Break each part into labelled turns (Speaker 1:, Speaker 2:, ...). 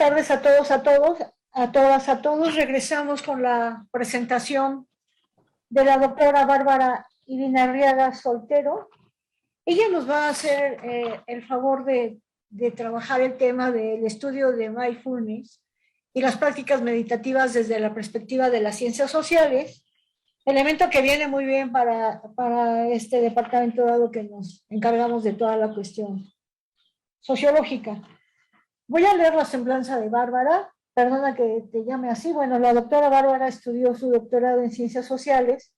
Speaker 1: tardes a todos, a todas, a todos. Regresamos con la presentación de la doctora Bárbara Irinarriaga Soltero. Ella nos va a hacer el favor de trabajar el tema del estudio de mindfulness y las prácticas meditativas desde la perspectiva de las ciencias sociales, elemento que viene muy bien para este departamento, dado que nos encargamos de toda la cuestión sociológica. Voy a leer la semblanza de Bárbara, perdona que te llame así. Bueno, la doctora Bárbara estudió su doctorado en Ciencias Sociales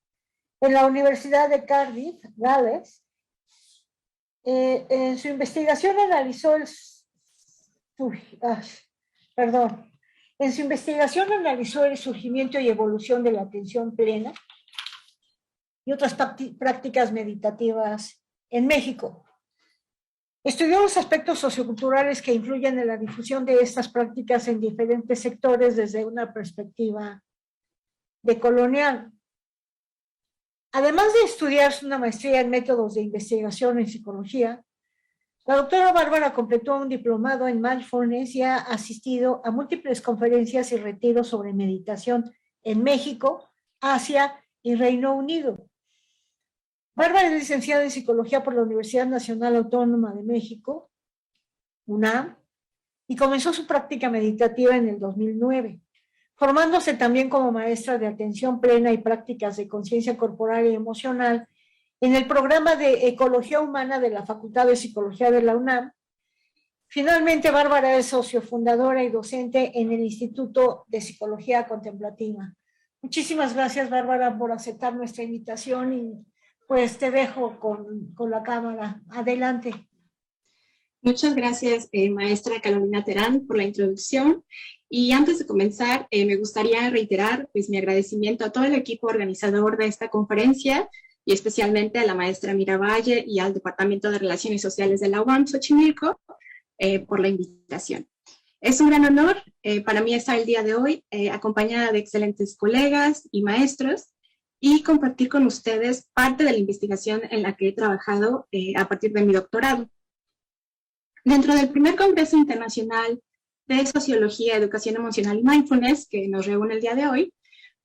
Speaker 1: en la Universidad de Cardiff, Gales. En su investigación analizó el surgimiento y evolución de la atención plena y otras prácticas meditativas en México. Estudió los aspectos socioculturales que influyen en la difusión de estas prácticas en diferentes sectores desde una perspectiva decolonial. Además de estudiar una maestría en métodos de investigación en psicología, la doctora Bárbara completó un diplomado en mindfulness y ha asistido a múltiples conferencias y retiros sobre meditación en México, Asia y Reino Unido. Bárbara es licenciada en Psicología por la Universidad Nacional Autónoma de México, UNAM, y comenzó su práctica meditativa en el 2009, formándose también como maestra de atención plena y prácticas de conciencia corporal y emocional en el programa de Ecología Humana de la Facultad de Psicología de la UNAM. Finalmente, Bárbara es socio fundadora y docente en el Instituto de Psicología Contemplativa. Muchísimas gracias, Bárbara, por aceptar nuestra invitación y pues te dejo con la cámara. Adelante.
Speaker 2: Muchas gracias, maestra Carolina Terán, por la introducción. Y antes de comenzar, me gustaría reiterar pues, mi agradecimiento a todo el equipo organizador de esta conferencia y especialmente a la maestra Miravalle y al Departamento de Relaciones Sociales de la UAM Xochimilco por la invitación. Es un gran honor para mí estar el día de hoy acompañada de excelentes colegas y maestros y compartir con ustedes parte de la investigación en la que he trabajado a partir de mi doctorado. Dentro del primer Congreso Internacional de Sociología, Educación Emocional y Mindfulness, que nos reúne el día de hoy,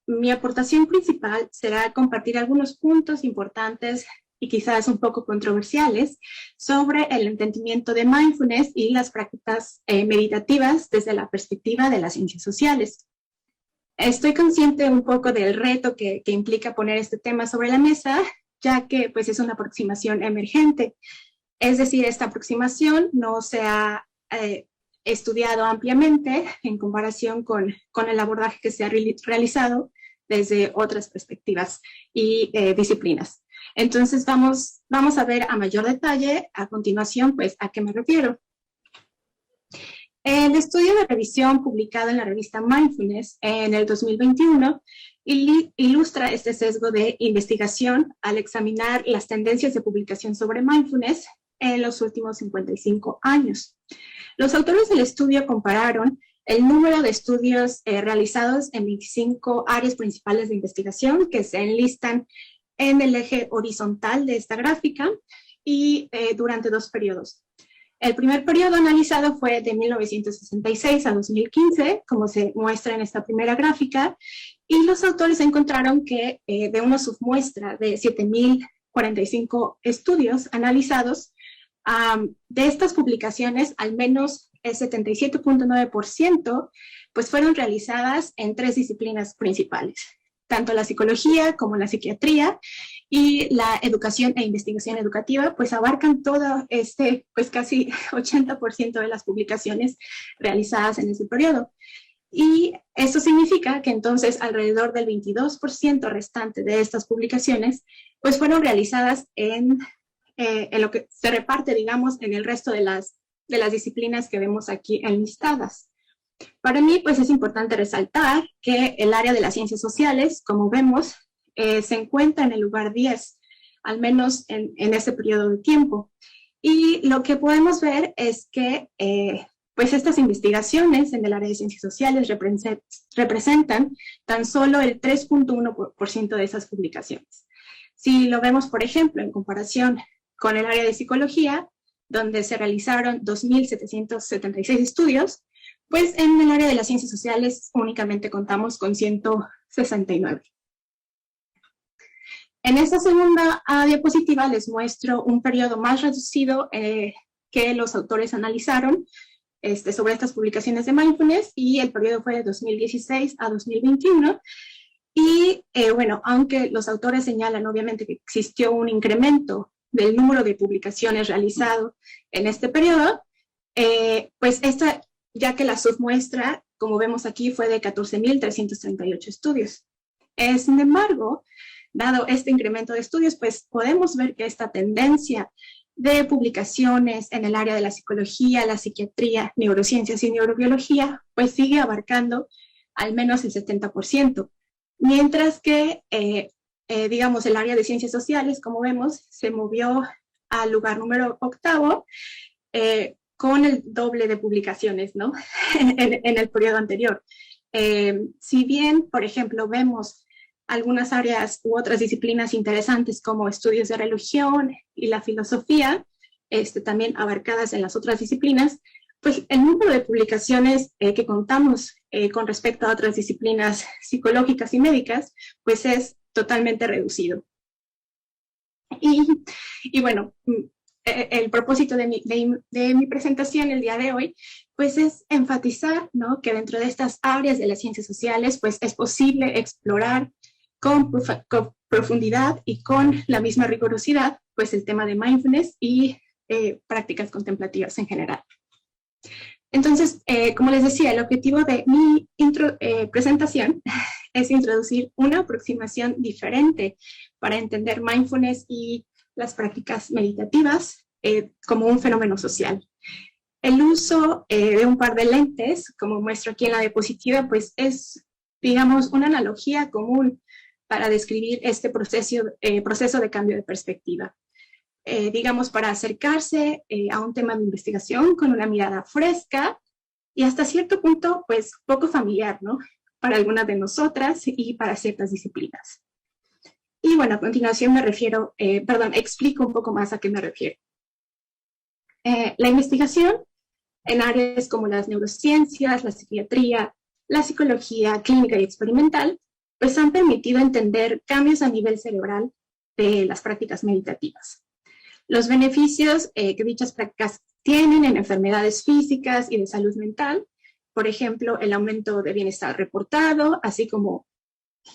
Speaker 2: mi aportación principal será compartir algunos puntos importantes y quizás un poco controversiales sobre el entendimiento de mindfulness y las prácticas meditativas desde la perspectiva de las ciencias sociales. Estoy consciente un poco del reto que implica poner este tema sobre la mesa, ya que pues, es una aproximación emergente. Es decir, esta aproximación no se ha estudiado ampliamente en comparación con el abordaje que se ha realizado desde otras perspectivas y disciplinas. Entonces, vamos a ver a mayor detalle a continuación pues, a qué me refiero. El estudio de revisión publicado en la revista Mindfulness en el 2021 ilustra este sesgo de investigación al examinar las tendencias de publicación sobre mindfulness en los últimos 55 años. Los autores del estudio compararon el número de estudios realizados en 25 áreas principales de investigación que se enlistan en el eje horizontal de esta gráfica y durante 2 periodos. El primer periodo analizado fue de 1966 a 2015, como se muestra en esta primera gráfica, y los autores encontraron que de una submuestra de 7.045 estudios analizados, de estas publicaciones, al menos el 77.9% pues fueron realizadas en 3 disciplinas principales, tanto la psicología como la psiquiatría y la educación e investigación educativa, pues abarcan todo pues casi 80% de las publicaciones realizadas en ese periodo. Y esto significa que entonces alrededor del 22% restante de estas publicaciones pues fueron realizadas en lo que se reparte, digamos, en el resto de las disciplinas que vemos aquí enlistadas. Para mí, pues es importante resaltar que el área de las ciencias sociales, como vemos, se encuentra en el lugar 10, al menos en este periodo de tiempo. Y lo que podemos ver es que pues estas investigaciones en el área de ciencias sociales representan tan solo el 3.1% de esas publicaciones. Si lo vemos, por ejemplo, en comparación con el área de psicología, donde se realizaron 2.776 estudios, Pues en el área de las ciencias sociales únicamente contamos con 169. En esta segunda diapositiva les muestro un periodo más reducido que los autores analizaron sobre estas publicaciones de mindfulness, y el periodo fue de 2016 a 2021. Y bueno, aunque los autores señalan obviamente que existió un incremento del número de publicaciones realizado en este periodo, pues ya que la submuestra, como vemos aquí, fue de 14.338 estudios. Sin embargo, dado este incremento de estudios, pues podemos ver que esta tendencia de publicaciones en el área de la psicología, la psiquiatría, neurociencias y neurobiología, pues sigue abarcando al menos el 70%, mientras que, digamos, el área de ciencias sociales, como vemos, se movió al lugar número 8, con el doble de publicaciones, ¿no? en el periodo anterior. Si bien, por ejemplo, vemos algunas áreas u otras disciplinas interesantes como estudios de religión y la filosofía, también abarcadas en las otras disciplinas, pues el número de publicaciones que contamos con respecto a otras disciplinas psicológicas y médicas, pues es totalmente reducido. Y bueno, el propósito de mi presentación el día de hoy, pues es enfatizar, ¿no?, que dentro de estas áreas de las ciencias sociales, pues es posible explorar con profundidad y con la misma rigurosidad, pues el tema de mindfulness y prácticas contemplativas en general. Entonces, como les decía, el objetivo de mi presentación es introducir una aproximación diferente para entender mindfulness y las prácticas meditativas como un fenómeno social. El uso de un par de lentes, como muestro aquí en la diapositiva, pues es, digamos, una analogía común para describir este proceso de cambio de perspectiva. Digamos, para acercarse a un tema de investigación con una mirada fresca y hasta cierto punto, pues, poco familiar, ¿no?, para algunas de nosotras y para ciertas disciplinas. Y bueno, a continuación explico un poco más a qué me refiero. La investigación en áreas como las neurociencias, la psiquiatría, la psicología clínica y experimental, pues han permitido entender cambios a nivel cerebral de las prácticas meditativas. Los beneficios que dichas prácticas tienen en enfermedades físicas y de salud mental, por ejemplo, el aumento de bienestar reportado, así como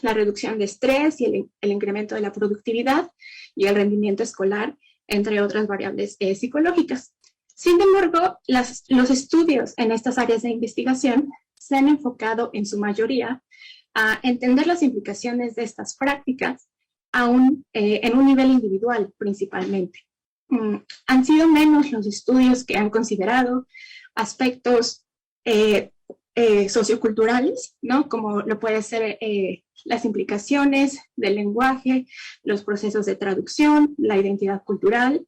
Speaker 2: la reducción de estrés y el incremento de la productividad y el rendimiento escolar, entre otras variables psicológicas. Sin embargo, los estudios en estas áreas de investigación se han enfocado en su mayoría a entender las implicaciones de estas prácticas en un nivel individual principalmente. Han sido menos los estudios que han considerado aspectos socioculturales, ¿no?, como lo puede ser las implicaciones del lenguaje, los procesos de traducción, la identidad cultural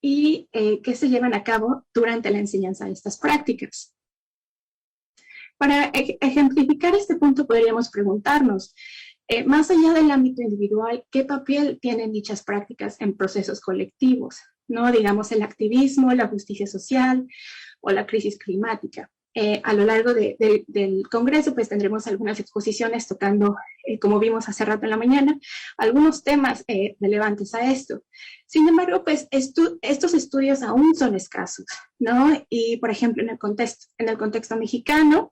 Speaker 2: y que se llevan a cabo durante la enseñanza de estas prácticas. Para ejemplificar este punto podríamos preguntarnos, más allá del ámbito individual, ¿qué papel tienen dichas prácticas en procesos colectivos? ¿No? Digamos, el activismo, la justicia social o la crisis climática. A lo largo del Congreso, pues tendremos algunas exposiciones tocando, como vimos hace rato en la mañana, algunos temas relevantes a esto. Sin embargo, pues estos estudios aún son escasos, ¿no? Y, por ejemplo, en el contexto mexicano,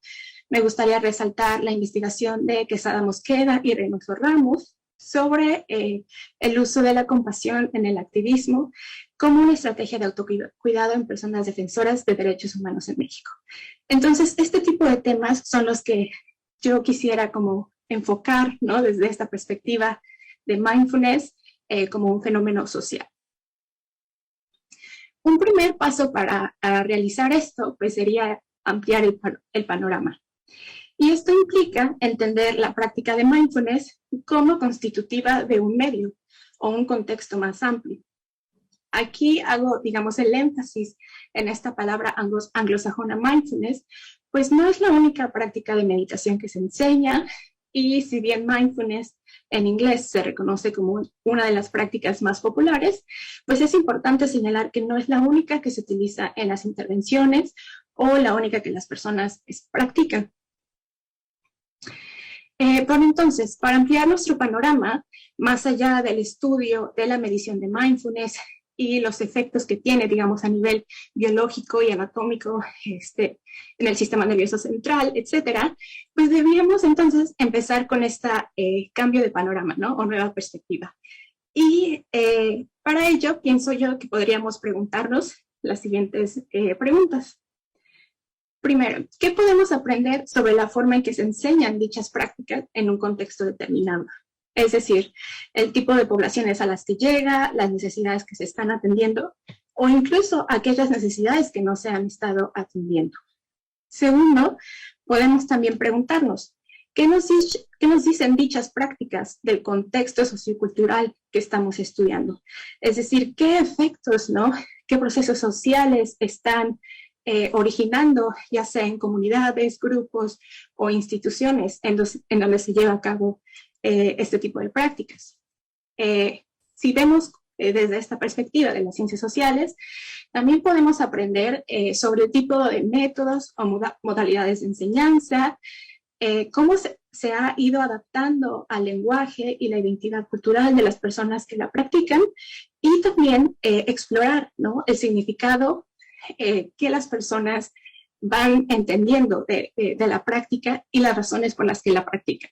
Speaker 2: me gustaría resaltar la investigación de Quesada Mosqueda y Reynoso Ramos sobre el uso de la compasión en el activismo como una estrategia de autocuidado en personas defensoras de derechos humanos en México. Entonces, este tipo de temas son los que yo quisiera como enfocar, ¿no?, desde esta perspectiva de mindfulness como un fenómeno social. Un primer paso para realizar esto, pues, sería ampliar el panorama. Y esto implica entender la práctica de mindfulness como constitutiva de un medio o un contexto más amplio. Aquí hago, digamos, el énfasis en esta palabra anglosajona mindfulness, pues no es la única práctica de meditación que se enseña, y si bien mindfulness en inglés se reconoce como una de las prácticas más populares, pues es importante señalar que no es la única que se utiliza en las intervenciones o la única que las personas practican. Pero entonces, para ampliar nuestro panorama, más allá del estudio de la medición de mindfulness y los efectos que tiene, digamos, a nivel biológico y anatómico en el sistema nervioso central, etcétera, pues deberíamos entonces empezar con este cambio de panorama, ¿no? O nueva perspectiva. Y para ello, pienso yo que podríamos preguntarnos las siguientes preguntas. Primero, ¿qué podemos aprender sobre la forma en que se enseñan dichas prácticas en un contexto determinado? Es decir, el tipo de poblaciones a las que llega, las necesidades que se están atendiendo, o incluso aquellas necesidades que no se han estado atendiendo. Segundo, podemos también preguntarnos, ¿qué nos dicen dichas prácticas del contexto sociocultural que estamos estudiando? Es decir, ¿qué efectos, ¿no? ¿Qué procesos sociales están originando, ya sea en comunidades, grupos o instituciones en donde se lleva a cabo este tipo de prácticas? Si vemos desde esta perspectiva de las ciencias sociales, también podemos aprender sobre el tipo de métodos o modalidades de enseñanza, cómo se ha ido adaptando al lenguaje y la identidad cultural de las personas que la practican, y también explorar, ¿no? El significado que las personas van entendiendo de la práctica y las razones por las que la practican.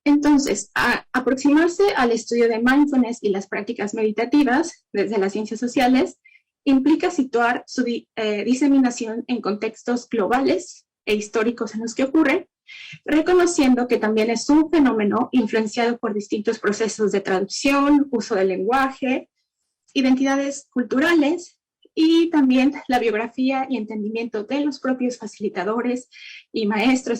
Speaker 2: Entonces, aproximarse al estudio de mindfulness y las prácticas meditativas desde las ciencias sociales implica situar su diseminación en contextos globales e históricos en los que ocurre, reconociendo que también es un fenómeno influenciado por distintos procesos de traducción, uso del lenguaje, identidades culturales y también la biografía y entendimiento de los propios facilitadores y maestros,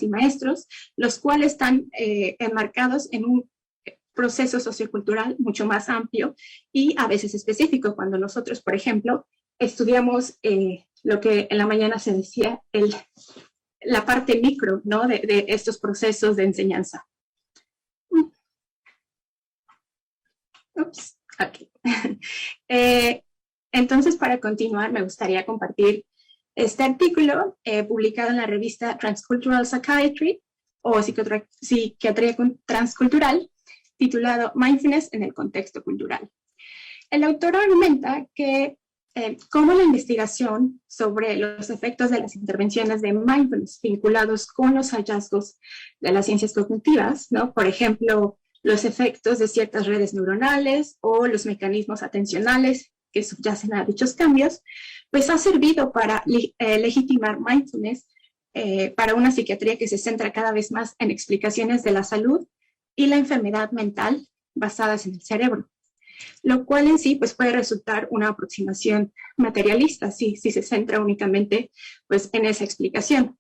Speaker 2: los cuales están enmarcados en un proceso sociocultural mucho más amplio y a veces específico. Cuando nosotros, por ejemplo, estudiamos lo que en la mañana se decía, la parte micro, ¿no? de estos procesos de enseñanza. Ups, aquí. Entonces, para continuar, me gustaría compartir este artículo publicado en la revista Transcultural Psychiatry o Psiquiatría Transcultural, titulado Mindfulness en el contexto cultural. El autor argumenta que cómo la investigación sobre los efectos de las intervenciones de mindfulness vinculados con los hallazgos de las ciencias cognitivas, ¿no? Por ejemplo, los efectos de ciertas redes neuronales o los mecanismos atencionales que subyacen a dichos cambios, pues ha servido para legitimar mindfulness para una psiquiatría que se centra cada vez más en explicaciones de la salud y la enfermedad mental basadas en el cerebro, lo cual en sí pues, puede resultar una aproximación materialista si se centra únicamente pues, en esa explicación.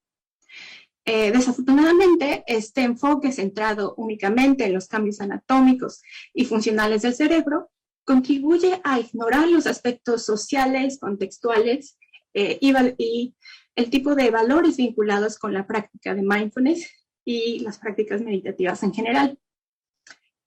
Speaker 2: Desafortunadamente, este enfoque centrado únicamente en los cambios anatómicos y funcionales del cerebro contribuye a ignorar los aspectos sociales, contextuales y el tipo de valores vinculados con la práctica de mindfulness y las prácticas meditativas en general.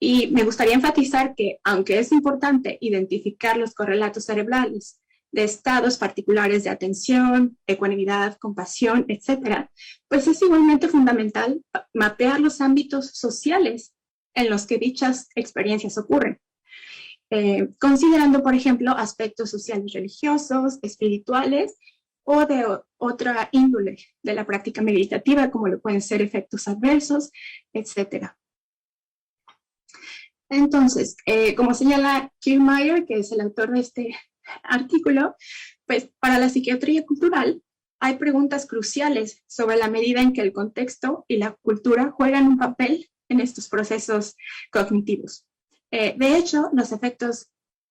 Speaker 2: Y me gustaría enfatizar que, aunque es importante identificar los correlatos cerebrales de estados particulares de atención, ecuanimidad, compasión, etcétera, pues es igualmente fundamental mapear los ámbitos sociales en los que dichas experiencias ocurren, considerando, por ejemplo, aspectos sociales religiosos, espirituales o de otra índole de la práctica meditativa, como lo pueden ser efectos adversos, etcétera. Entonces, como señala Kiermaier, que es el autor de este artículo, pues para la psiquiatría cultural hay preguntas cruciales sobre la medida en que el contexto y la cultura juegan un papel en estos procesos cognitivos. De hecho, los efectos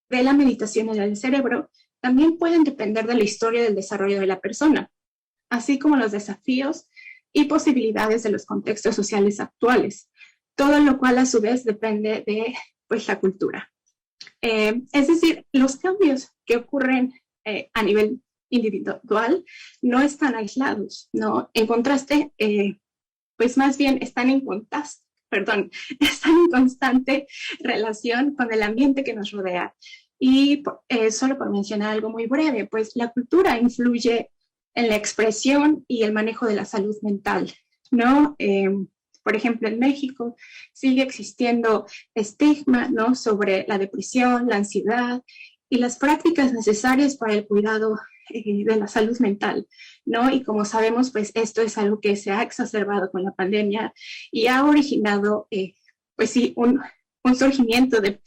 Speaker 2: de la meditación en el cerebro también pueden depender de la historia del desarrollo de la persona, así como los desafíos y posibilidades de los contextos sociales actuales, todo lo cual a su vez depende de pues, la cultura. Es decir, los cambios que ocurren a nivel individual no están aislados, ¿no? En contraste, pues más bien están en constante relación con el ambiente que nos rodea Y solo por mencionar algo muy breve, pues la cultura influye en la expresión y el manejo de la salud mental, ¿no? Por ejemplo, en México sigue existiendo estigma, ¿no?, sobre la depresión, la ansiedad y las prácticas necesarias para el cuidado de la salud mental, ¿no? Y como sabemos, pues esto es algo que se ha exacerbado con la pandemia y ha originado, pues sí, un surgimiento de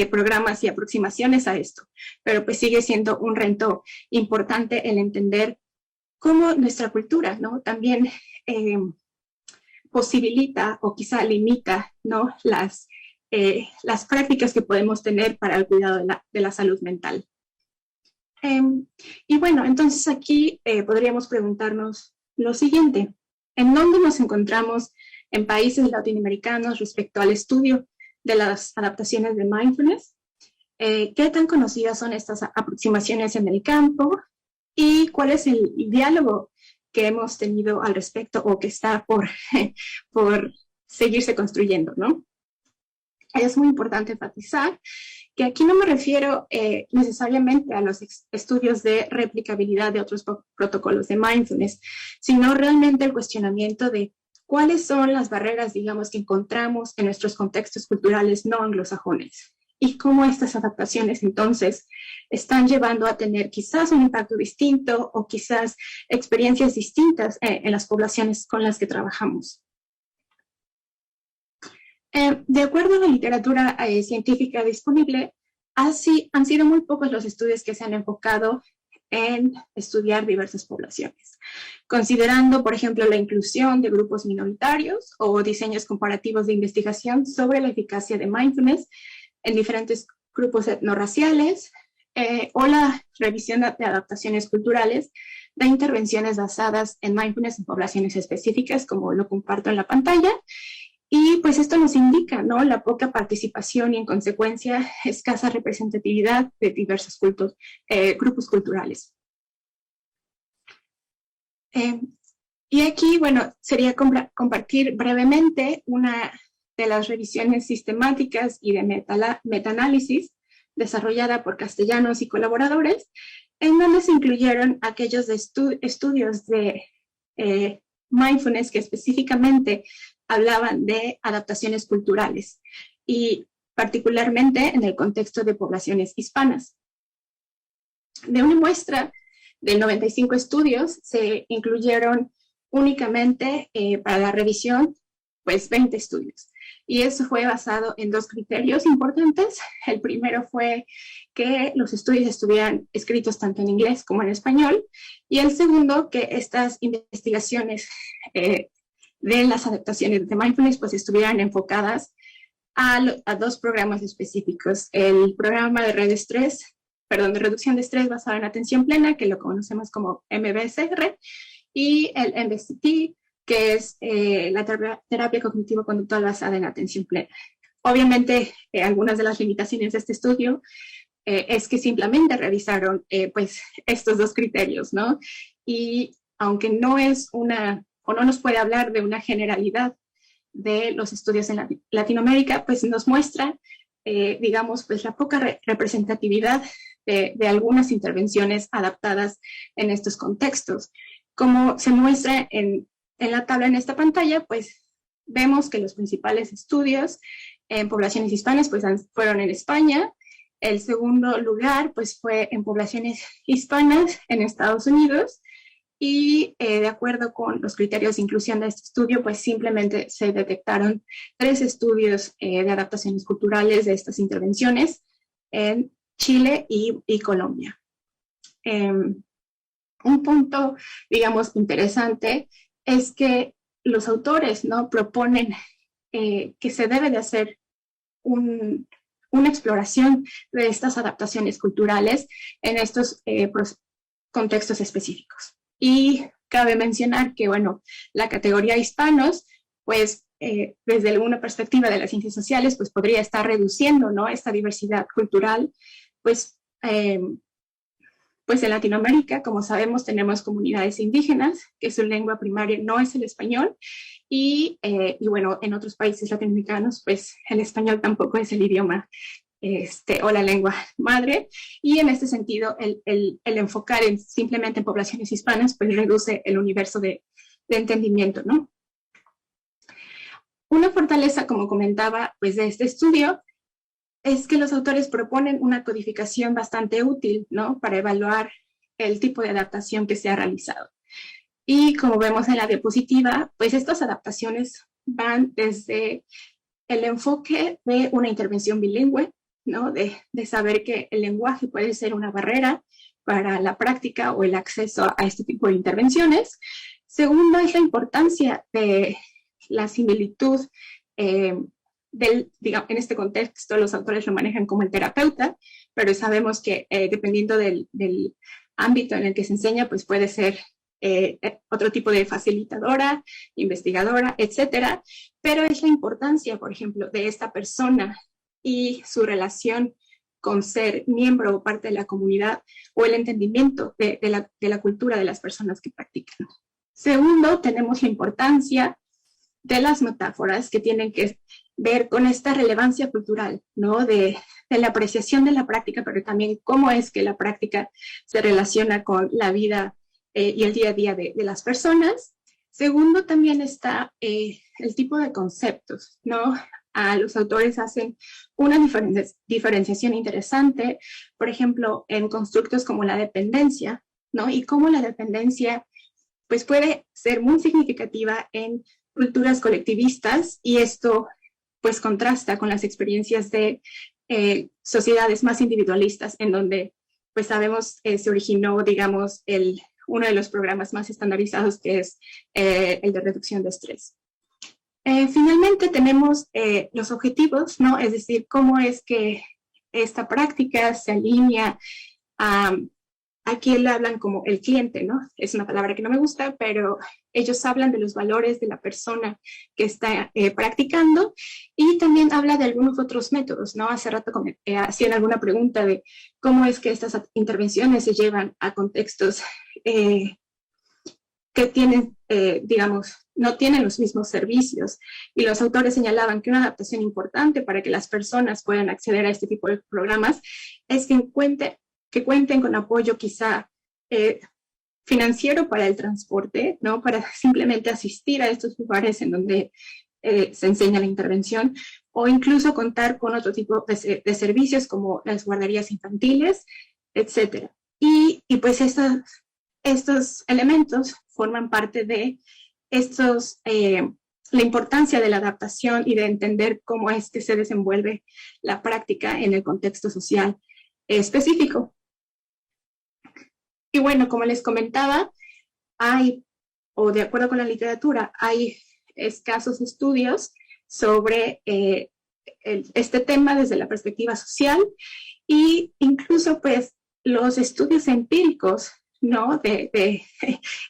Speaker 2: programas y aproximaciones a esto, pero pues sigue siendo un reto importante el entender cómo nuestra cultura, ¿no?, también posibilita o quizá limita, ¿no?, las prácticas que podemos tener para el cuidado de la salud mental. Y bueno, entonces aquí podríamos preguntarnos lo siguiente: ¿en dónde nos encontramos en países latinoamericanos respecto al estudio de las adaptaciones de mindfulness? ¿Qué tan conocidas son estas aproximaciones en el campo? ¿Y cuál es el diálogo que hemos tenido al respecto o que está por seguirse construyendo, ¿no? Es muy importante enfatizar que aquí no me refiero necesariamente a los estudios de replicabilidad de otros protocolos de mindfulness, sino realmente el cuestionamiento de cuáles son las barreras, digamos, que encontramos en nuestros contextos culturales no anglosajones y cómo estas adaptaciones entonces están llevando a tener quizás un impacto distinto o quizás experiencias distintas en las poblaciones con las que trabajamos. De acuerdo a la literatura científica disponible, han sido muy pocos los estudios que se han enfocado en estudiar diversas poblaciones, considerando, por ejemplo, la inclusión de grupos minoritarios o diseños comparativos de investigación sobre la eficacia de mindfulness en diferentes grupos etnorraciales, o la revisión de adaptaciones culturales de intervenciones basadas en mindfulness en poblaciones específicas, como lo comparto en la pantalla. Y pues esto nos indica, ¿no?, la poca participación y en consecuencia escasa representatividad de diversos grupos culturales. Y aquí, bueno, sería compartir brevemente una de las revisiones sistemáticas y de metaanálisis desarrollada por Castellanos y colaboradores, en donde se incluyeron aquellos estudios de mindfulness que específicamente hablaban de adaptaciones culturales y particularmente en el contexto de poblaciones hispanas. De una muestra de 95 estudios se incluyeron únicamente para la revisión pues 20 estudios. Y eso fue basado en dos criterios importantes. El primero fue que los estudios estuvieran escritos tanto en inglés como en español. Y el segundo, que estas investigaciones de las adaptaciones de mindfulness pues estuvieran enfocadas a dos programas específicos. El programa de reducción de estrés basado en atención plena, que lo conocemos como MBSR, y el MBCT, que es la terapia cognitivo-conductual basada en atención plena. Obviamente, algunas de las limitaciones de este estudio es que simplemente revisaron pues estos dos criterios, ¿no? Y aunque no es o no nos puede hablar de una generalidad de los estudios en Latinoamérica, pues nos muestra, digamos, pues la poca representatividad de algunas intervenciones adaptadas en estos contextos. Como se muestra en la tabla en esta pantalla, pues vemos que los principales estudios en poblaciones hispanas pues fueron en España. El segundo lugar pues fue en poblaciones hispanas en Estados Unidos. Y de acuerdo con los criterios de inclusión de este estudio, pues simplemente se detectaron 3 estudios de adaptaciones culturales de estas intervenciones en Chile y Colombia. Un punto, digamos, interesante es que los autores, ¿no?, proponen que se debe de hacer una exploración de estas adaptaciones culturales en estos contextos específicos. Y cabe mencionar que, bueno, la categoría hispanos, pues desde una perspectiva de las ciencias sociales, pues podría estar reduciendo, ¿no?, esta diversidad cultural, pues en Latinoamérica, como sabemos, tenemos comunidades indígenas, que su lengua primaria no es el español, y bueno, en otros países latinoamericanos, pues el español tampoco es el idioma o la lengua madre, y en este sentido el enfocar simplemente en poblaciones hispanas pues reduce el universo de entendimiento, ¿no? Una fortaleza, como comentaba, pues de este estudio es que los autores proponen una codificación bastante útil, ¿no? Para evaluar el tipo de adaptación que se ha realizado. Y como vemos en la diapositiva, pues estas adaptaciones van desde el enfoque de una intervención bilingüe, ¿no? De saber que el lenguaje puede ser una barrera para la práctica o el acceso a este tipo de intervenciones. Segundo, es la importancia de la similitud digamos, en este contexto los autores lo manejan como el terapeuta, pero sabemos que dependiendo del ámbito en el que se enseña, pues puede ser otro tipo de facilitadora, investigadora, etcétera, pero es la importancia, por ejemplo, de esta persona y su relación con ser miembro o parte de la comunidad o el entendimiento de la cultura de las personas que practican. Segundo, tenemos la importancia de las metáforas que tienen que ver con esta relevancia cultural, ¿no? De la apreciación de la práctica, pero también cómo es que la práctica se relaciona con la vida y el día a día de las personas. Segundo, también está el tipo de conceptos, ¿no? Los autores hacen una diferenciación interesante, por ejemplo, en constructos como la dependencia, ¿no? Y cómo la dependencia pues puede ser muy significativa en culturas colectivistas, y esto pues contrasta con las experiencias de sociedades más individualistas, en donde pues sabemos se originó, digamos, uno de los programas más estandarizados, que es el de reducción de estrés. Finalmente tenemos los objetivos, ¿no? Es decir, cómo es que esta práctica se alinea a... Aquí le hablan como el cliente, ¿no? Es una palabra que no me gusta, pero ellos hablan de los valores de la persona que está practicando, y también habla de algunos otros métodos, ¿no? Hace rato hacían alguna pregunta de cómo es que estas intervenciones se llevan a contextos que tienen, digamos, no tienen los mismos servicios, y los autores señalaban que una adaptación importante para que las personas puedan acceder a este tipo de programas es que cuenten con apoyo quizá financiero para el transporte, ¿no? Para simplemente asistir a estos lugares en donde se enseña la intervención, o incluso contar con otro tipo de servicios como las guarderías infantiles, etc. Y pues estos elementos forman parte de la importancia de la adaptación y de entender cómo es que se desenvuelve la práctica en el contexto social específico. Y bueno, como les comentaba, de acuerdo con la literatura, hay escasos estudios sobre este tema desde la perspectiva social, y incluso pues los estudios empíricos, ¿no?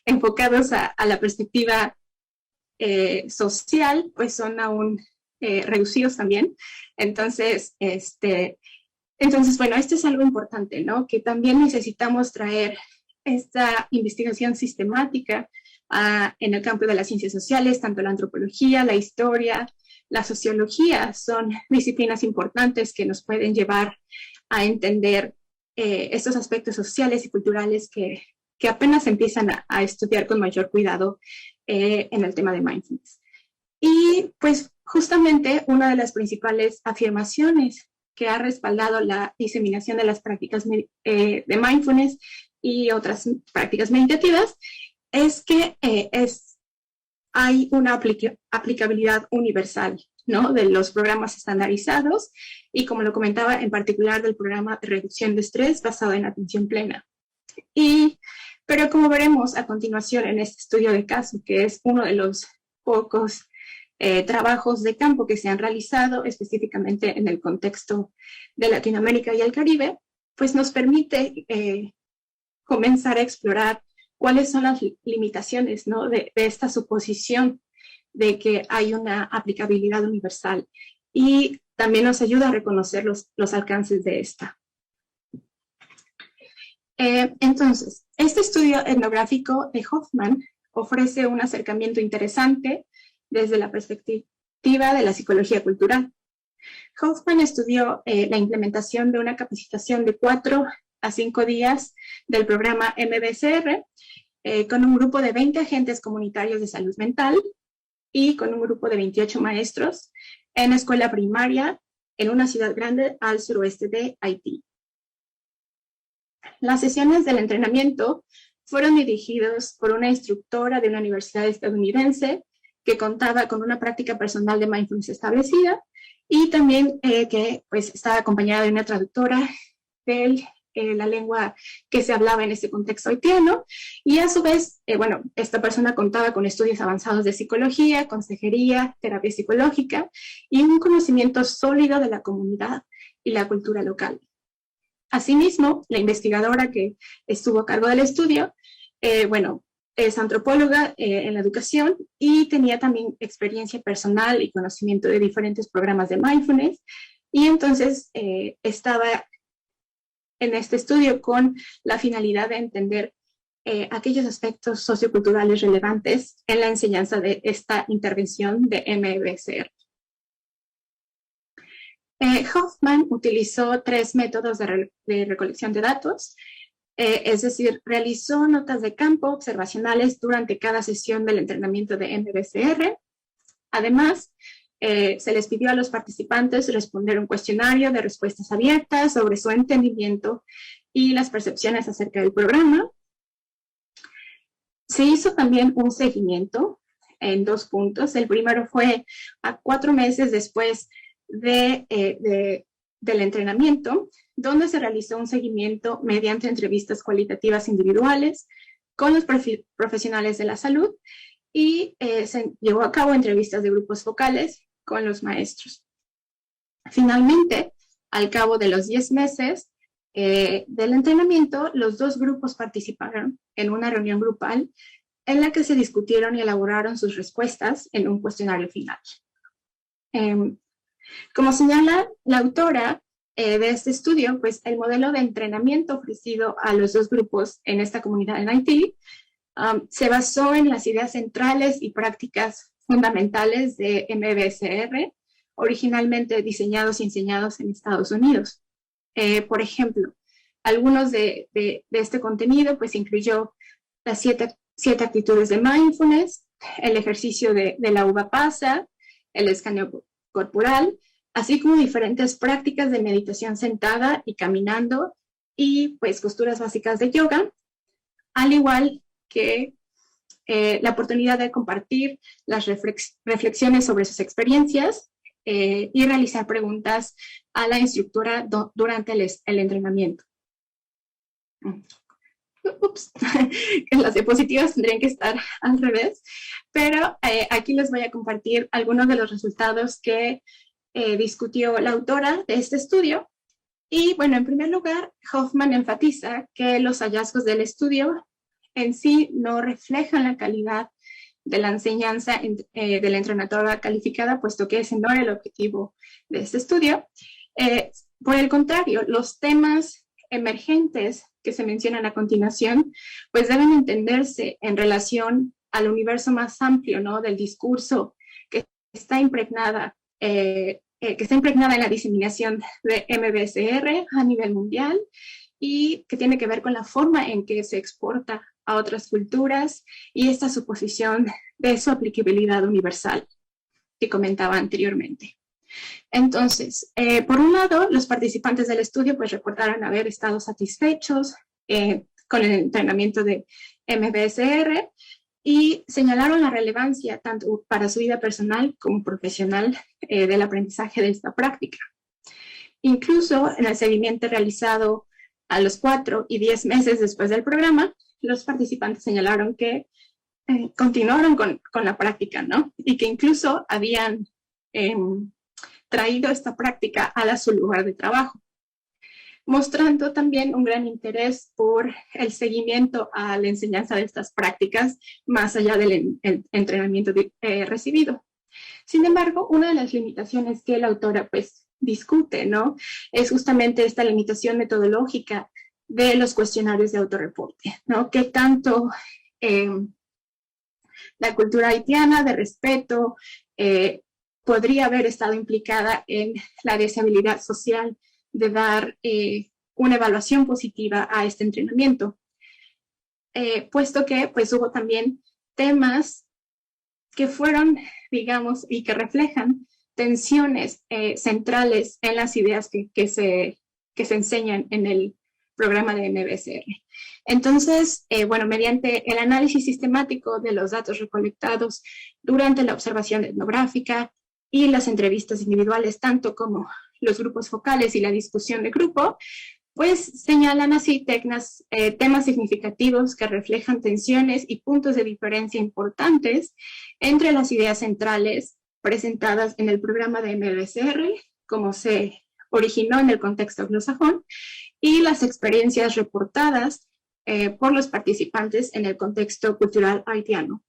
Speaker 2: Enfocados a la perspectiva social, pues son aún reducidos también. Entonces, bueno, esto es algo importante, ¿no? Que también necesitamos traer esta investigación sistemática en el campo de las ciencias sociales. Tanto la antropología, la historia, la sociología son disciplinas importantes que nos pueden llevar a entender estos aspectos sociales y culturales que apenas empiezan a estudiar con mayor cuidado en el tema de mindfulness. Y pues justamente una de las principales afirmaciones que ha respaldado la diseminación de las prácticas de mindfulness y otras prácticas meditativas es que hay una aplicabilidad universal, ¿no? De los programas estandarizados, y como lo comentaba, en particular del programa de reducción de estrés basado en atención plena. Pero como veremos a continuación en este estudio de caso, que es uno de los pocos trabajos de campo que se han realizado específicamente en el contexto de Latinoamérica y el Caribe, pues nos permite comenzar a explorar cuáles son las limitaciones, ¿no? de esta suposición de que hay una aplicabilidad universal, y también nos ayuda a reconocer los alcances de esta. Entonces, este estudio etnográfico de Hoffman ofrece un acercamiento interesante desde la perspectiva de la psicología cultural. Hoffman estudió la implementación de una capacitación de 4 a 5 días del programa MBCR con un grupo de 20 agentes comunitarios de salud mental y con un grupo de 28 maestros en escuela primaria en una ciudad grande al suroeste de Haití. Las sesiones del entrenamiento fueron dirigidos por una instructora de una universidad estadounidense que contaba con una práctica personal de mindfulness establecida y también que pues, estaba acompañada de una traductora de la lengua que se hablaba en ese contexto haitiano, y a su vez, bueno, esta persona contaba con estudios avanzados de psicología, consejería, terapia psicológica y un conocimiento sólido de la comunidad y la cultura local. Asimismo, la investigadora que estuvo a cargo del estudio, bueno, es antropóloga en la educación y tenía también experiencia personal y conocimiento de diferentes programas de mindfulness, y entonces estaba en este estudio con la finalidad de entender aquellos aspectos socioculturales relevantes en la enseñanza de esta intervención de MBCR. Hoffman utilizó 3 métodos de recolección de datos, es decir, realizó notas de campo observacionales durante cada sesión del entrenamiento de MBCR. Además, se les pidió a los participantes responder un cuestionario de respuestas abiertas sobre su entendimiento y las percepciones acerca del programa. Se hizo también un seguimiento en 2 puntos. El primero fue a 4 meses después del entrenamiento, donde se realizó un seguimiento mediante entrevistas cualitativas individuales con los profesionales de la salud y se llevó a cabo entrevistas de grupos focales con los maestros. Finalmente, al cabo de los 10 meses del entrenamiento, los 2 grupos participaron en una reunión grupal en la que se discutieron y elaboraron sus respuestas en un cuestionario final. Como señala la autora de este estudio, pues el modelo de entrenamiento ofrecido a los 2 grupos en esta comunidad en Haití se basó en las ideas centrales y prácticas fundamentales de MBCR, originalmente diseñados y enseñados en Estados Unidos. Por ejemplo, algunos de este contenido pues incluyó las 7 actitudes de mindfulness, el ejercicio de la uva pasa, el escaneo corporal, así como diferentes prácticas de meditación sentada y caminando y pues posturas básicas de yoga, al igual que la oportunidad de compartir las reflexiones sobre sus experiencias y realizar preguntas a la instructora durante el entrenamiento. Ups, las diapositivas tendrían que estar al revés, pero aquí les voy a compartir algunos de los resultados que discutió la autora de este estudio. Y bueno, en primer lugar, Hoffman enfatiza que los hallazgos del estudio en sí no reflejan la calidad de la enseñanza de la entrenadora calificada, puesto que ese no era el objetivo de este estudio. Por el contrario, los temas emergentes que se mencionan a continuación, pues deben entenderse en relación al universo más amplio, ¿no?, del discurso que está impregnada en la diseminación de MBCR a nivel mundial y que tiene que ver con la forma en que se exporta a otras culturas y esta suposición de su aplicabilidad universal que comentaba anteriormente. Entonces, por un lado, los participantes del estudio pues reportaron haber estado satisfechos con el entrenamiento de MBCR y señalaron la relevancia tanto para su vida personal como profesional del aprendizaje de esta práctica. Incluso en el seguimiento realizado a los 4 y 10 meses después del programa, los participantes señalaron que continuaron con la práctica, ¿no? Y que incluso habían traído esta práctica a su lugar de trabajo, mostrando también un gran interés por el seguimiento a la enseñanza de estas prácticas más allá del entrenamiento recibido. Sin embargo, una de las limitaciones que la autora pues discute, ¿no?, es justamente esta limitación metodológica de los cuestionarios de autorreporte, ¿no?, que tanto la cultura haitiana de respeto podría haber estado implicada en la deseabilidad social de dar una evaluación positiva a este entrenamiento, puesto que pues hubo también temas que fueron, digamos, y que reflejan tensiones centrales en las ideas que se enseñan en el programa de MBSR. Entonces, bueno, mediante el análisis sistemático de los datos recolectados durante la observación etnográfica y las entrevistas individuales, tanto como los grupos focales y la discusión de grupo, pues señalan así temas significativos que reflejan tensiones y puntos de diferencia importantes entre las ideas centrales presentadas en el programa de MBSR, como se originó en el contexto anglosajón, y las experiencias reportadas por los participantes en el contexto cultural haitiano.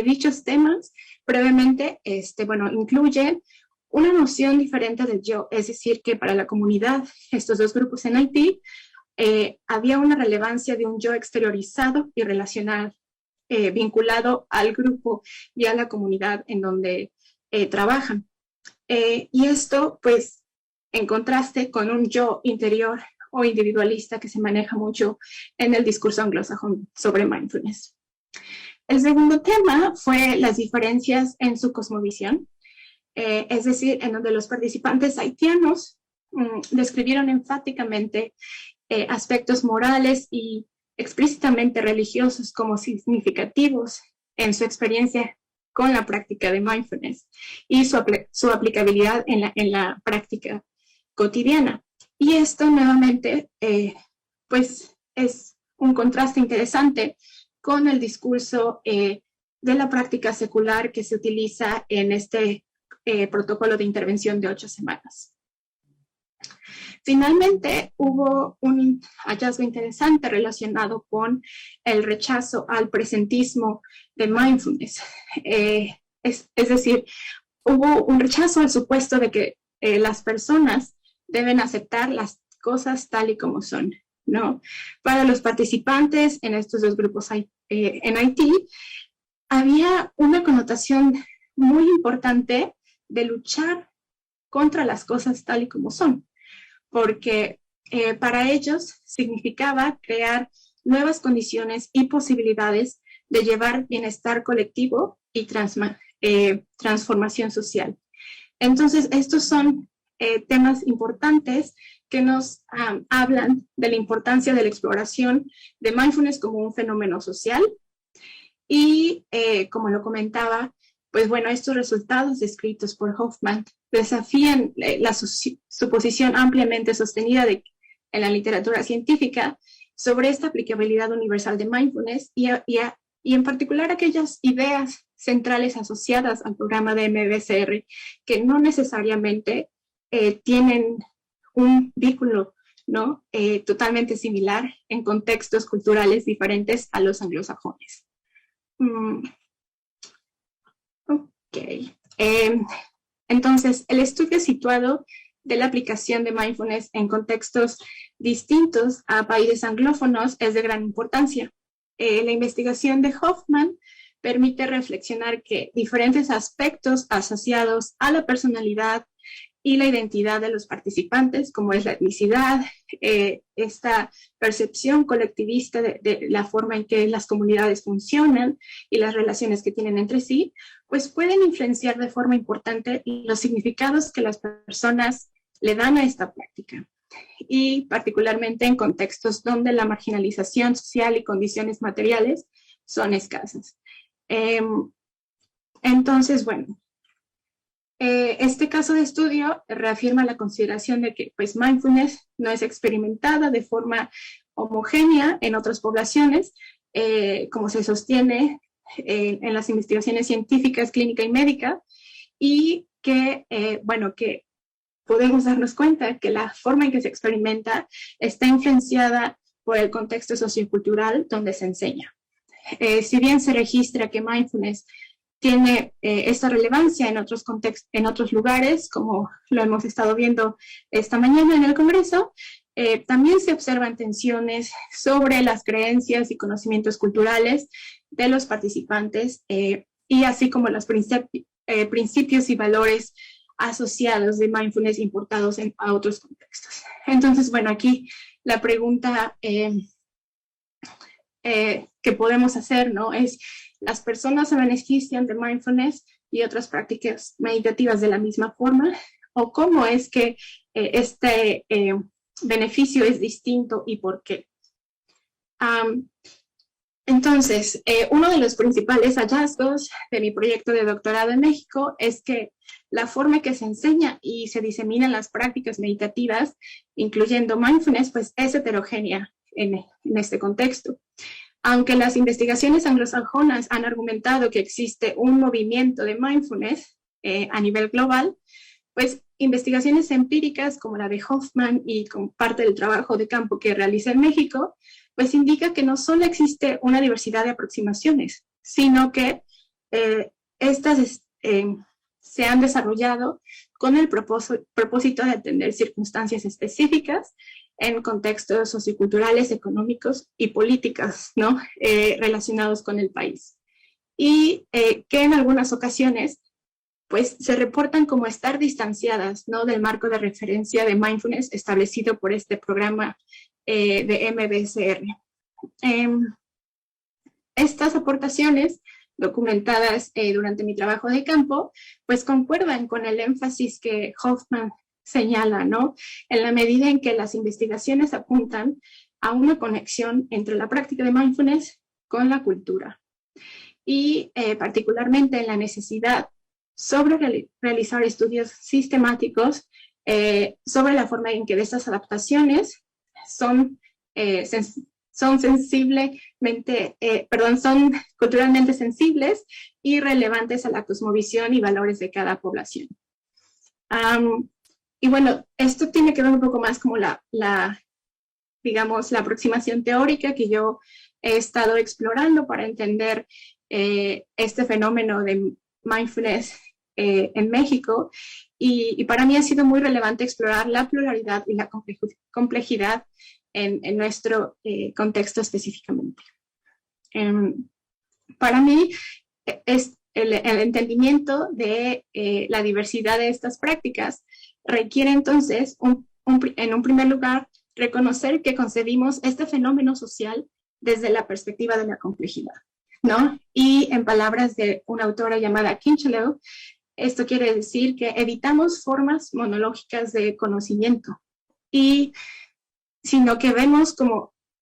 Speaker 2: Dichos temas, brevemente, bueno, incluyen una noción diferente del yo, es decir, que para la comunidad, estos dos grupos en Haití, había una relevancia de un yo exteriorizado y relacional, vinculado al grupo y a la comunidad en donde trabajan. Y esto, pues, en contraste con un yo interior o individualista que se maneja mucho en el discurso anglosajón sobre mindfulness. El segundo tema fue las diferencias en su cosmovisión, es decir, en donde los participantes haitianos describieron enfáticamente aspectos morales y explícitamente religiosos como significativos en su experiencia con la práctica de mindfulness y su aplicabilidad en la práctica cotidiana. Y esto nuevamente, pues es un contraste interesante con el discurso de la práctica secular que se utiliza en este protocolo de intervención de 8 semanas. Finalmente, hubo un hallazgo interesante relacionado con el rechazo al presentismo de mindfulness. Es decir, hubo un rechazo al supuesto de que las personas deben aceptar las cosas tal y como son, ¿no? Para los participantes en estos dos grupos en Haití, había una connotación muy importante de luchar contra las cosas tal y como son, porque para ellos significaba crear nuevas condiciones y posibilidades de llevar bienestar colectivo y transformación social. Entonces, estos son temas importantes que nos hablan de la importancia de la exploración de mindfulness como un fenómeno social. Y como lo comentaba, pues bueno, estos resultados descritos por Hoffman desafían la suposición ampliamente sostenida en la literatura científica sobre esta aplicabilidad universal de mindfulness y en particular aquellas ideas centrales asociadas al programa de MBSR que no necesariamente tienen un vínculo, ¿no? Totalmente similar en contextos culturales diferentes a los anglosajones. Ok. Entonces, el estudio situado de la aplicación de mindfulness en contextos distintos a países anglófonos es de gran importancia. La investigación de Hoffman permite reflexionar que diferentes aspectos asociados a la personalidad y la identidad de los participantes, como es la etnicidad, esta percepción colectivista de la forma en que las comunidades funcionan y las relaciones que tienen entre sí, pues pueden influenciar de forma importante los significados que las personas le dan a esta práctica, y particularmente en contextos donde la marginalización social y condiciones materiales son escasas. Entonces, bueno, este caso de estudio reafirma la consideración de que pues, mindfulness no es experimentada de forma homogénea en otras poblaciones, como se sostiene en las investigaciones científicas, clínica y médica, y que, bueno, que podemos darnos cuenta que la forma en que se experimenta está influenciada por el contexto sociocultural donde se enseña. Si bien se registra que mindfulness tiene esta relevancia en otros contextos, en otros lugares, como lo hemos estado viendo esta mañana en el Congreso, también se observan tensiones sobre las creencias y conocimientos culturales de los participantes y así como los principios y valores asociados de mindfulness importados a otros contextos. Entonces, bueno, aquí la pregunta que podemos hacer, ¿no? Es, ¿las personas se benefician de mindfulness y otras prácticas meditativas de la misma forma? ¿O cómo es que este beneficio es distinto y por qué? Entonces, uno de los principales hallazgos de mi proyecto de doctorado en México es que la forma en que se enseña y se diseminan las prácticas meditativas, incluyendo mindfulness, pues es heterogénea en este contexto. Aunque las investigaciones anglosajonas han argumentado que existe un movimiento de mindfulness a nivel global, pues investigaciones empíricas como la de Hoffman y con parte del trabajo de campo que realiza en México, pues indica que no solo existe una diversidad de aproximaciones, sino que estas se han desarrollado con el propósito de atender circunstancias específicas en contextos socioculturales, económicos y políticos, ¿no? Relacionados con el país. Y que en algunas ocasiones pues se reportan como estar distanciadas, ¿no? Del marco de referencia de mindfulness establecido por este programa de MBSR. Estas aportaciones documentadas durante mi trabajo de campo, pues concuerdan con el énfasis que Hoffman señala, ¿no? En la medida en que las investigaciones apuntan a una conexión entre la práctica de mindfulness con la cultura y particularmente en la necesidad sobre realizar estudios sistemáticos sobre la forma en que estas adaptaciones son culturalmente sensibles y relevantes a la cosmovisión y valores de cada población. Y bueno, esto tiene que ver un poco más como digamos, la aproximación teórica que yo he estado explorando para entender este fenómeno de mindfulness en México. Y para mí ha sido muy relevante explorar la pluralidad y la complejidad en nuestro contexto específicamente. Para mí, es el entendimiento de la diversidad de estas prácticas requiere entonces, en un primer lugar, reconocer que concebimos este fenómeno social desde la perspectiva de la complejidad, ¿no? Y en palabras de una autora llamada Kincheloe, esto quiere decir que evitamos formas monológicas de conocimiento, sino que vemos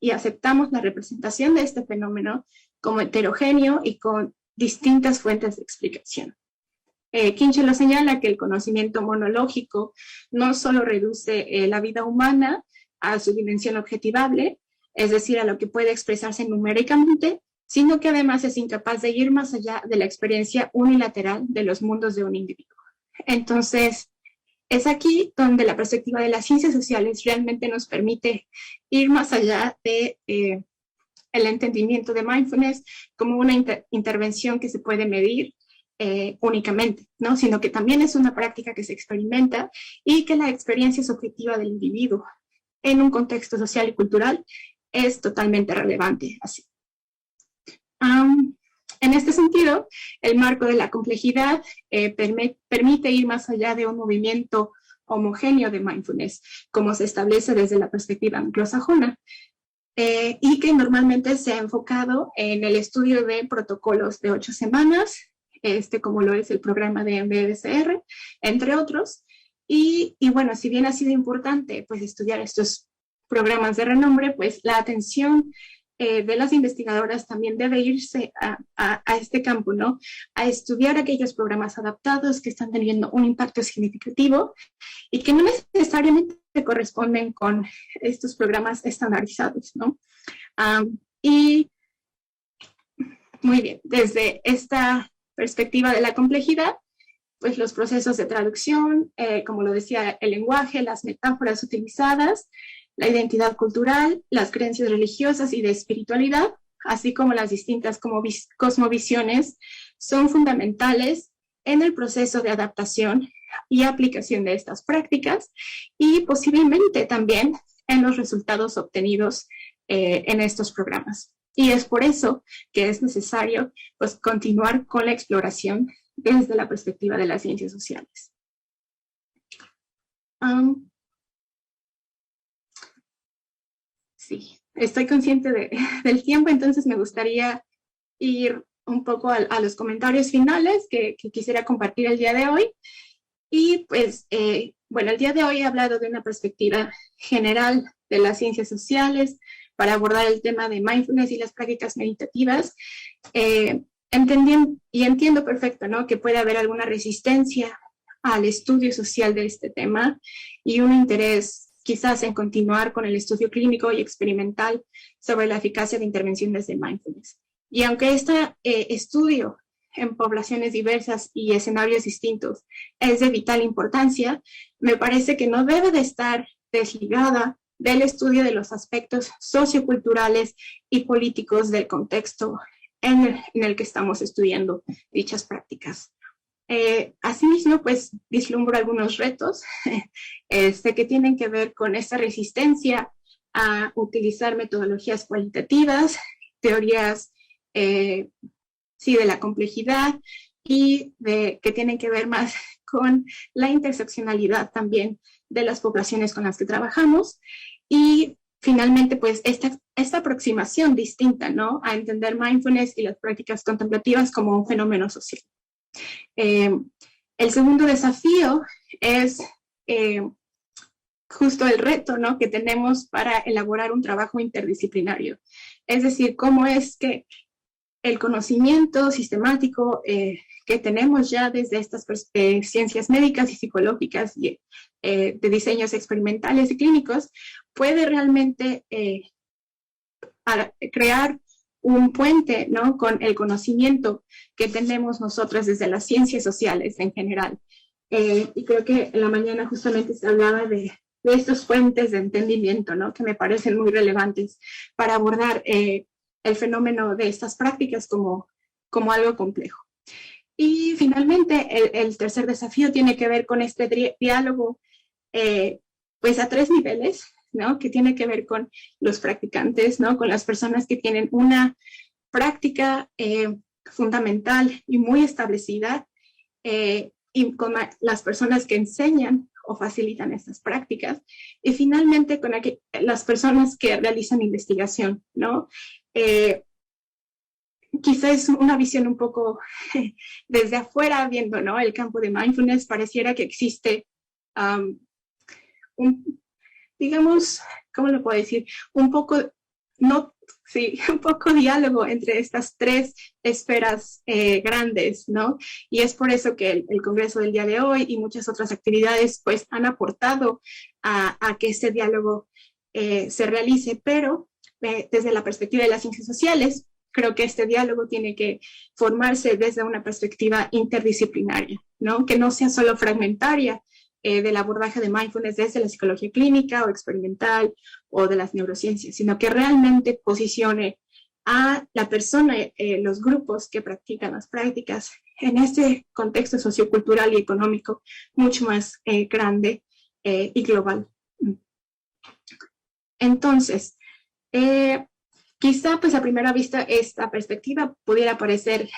Speaker 2: y aceptamos la representación de este fenómeno como heterogéneo y con distintas fuentes de explicación. Kincheloe señala que el conocimiento monológico no solo reduce la vida humana a su dimensión objetivable, es decir, a lo que puede expresarse numéricamente, sino que además es incapaz de ir más allá de la experiencia unilateral de los mundos de un individuo. Entonces, es aquí donde la perspectiva de las ciencias sociales realmente nos permite ir más allá de el entendimiento de mindfulness como una intervención que se puede medir únicamente, ¿no? Sino que también es una práctica que se experimenta y que la experiencia subjetiva del individuo en un contexto social y cultural es totalmente relevante. Así. En este sentido, el marco de la complejidad permite ir más allá de un movimiento homogéneo de mindfulness, como se establece desde la perspectiva anglosajona, y que normalmente se ha enfocado en el estudio de protocolos de 8 semanas, como lo es el programa de MBSR, entre otros. Y bueno, si bien ha sido importante pues, estudiar estos programas de renombre, pues la atención de las investigadoras también debe irse a este campo, ¿no? A estudiar aquellos programas adaptados que están teniendo un impacto significativo y que no necesariamente corresponden con estos programas estandarizados, ¿no? Y muy bien, desde esta perspectiva de la complejidad, pues los procesos de traducción, como lo decía, el lenguaje, las metáforas utilizadas, la identidad cultural, las creencias religiosas y de espiritualidad, así como las distintas cosmovisiones, son fundamentales en el proceso de adaptación y aplicación de estas prácticas y posiblemente también en los resultados obtenidos en estos programas. Y es por eso que es necesario pues, continuar con la exploración desde la perspectiva de las ciencias sociales. Sí, estoy consciente del tiempo, entonces me gustaría ir un poco a los comentarios finales que quisiera compartir el día de hoy. Y pues, bueno, el día de hoy he hablado de una perspectiva general de las ciencias sociales para abordar el tema de mindfulness y las prácticas meditativas. Entiendo perfecto, ¿no?, que puede haber alguna resistencia al estudio social de este tema y un interés quizás en continuar con el estudio clínico y experimental sobre la eficacia de intervenciones de mindfulness. Y aunque este estudio en poblaciones diversas y escenarios distintos es de vital importancia, me parece que no debe de estar desligada del estudio de los aspectos socioculturales y políticos del contexto en el que estamos estudiando dichas prácticas. Asimismo, pues vislumbro algunos retos que tienen que ver con esta resistencia a utilizar metodologías cualitativas, teorías sí, de la complejidad y que tienen que ver más con la interseccionalidad también de las poblaciones con las que trabajamos. Y finalmente, pues esta aproximación distinta, ¿no?, a entender mindfulness y las prácticas contemplativas como un fenómeno social. El segundo desafío es justo el reto, ¿no?, que tenemos para elaborar un trabajo interdisciplinario. Es decir, cómo es que el conocimiento sistemático que tenemos ya desde estas ciencias médicas y psicológicas y de diseños experimentales y clínicos puede realmente crear un puente, ¿no?, con el conocimiento que tenemos nosotras desde las ciencias sociales en general. Y creo que en la mañana justamente se hablaba de estos puentes de entendimiento, ¿no?, que me parecen muy relevantes para abordar el fenómeno de estas prácticas como algo complejo. Y finalmente, el tercer desafío tiene que ver con este diálogo pues a 3 niveles, ¿no?, que tiene que ver con los practicantes, ¿no?, con las personas que tienen una práctica fundamental y muy establecida, y con las personas que enseñan o facilitan estas prácticas, y finalmente con las personas que realizan investigación, ¿no? Quizás una visión un poco desde afuera, viendo, ¿no?, el campo de mindfulness, pareciera que existe digamos, ¿cómo lo puedo decir? Un poco diálogo entre estas 3 esferas grandes, ¿no? Y es por eso que el Congreso del día de hoy y muchas otras actividades pues han aportado a que este diálogo se realice, pero desde la perspectiva de las ciencias sociales, creo que este diálogo tiene que formarse desde una perspectiva interdisciplinaria, ¿no?, que no sea solo fragmentaria del abordaje de mindfulness desde la psicología clínica o experimental o de las neurociencias, sino que realmente posicione a la persona, los grupos que practican las prácticas en este contexto sociocultural y económico mucho más grande y global. Entonces, quizá pues a primera vista esta perspectiva pudiera parecer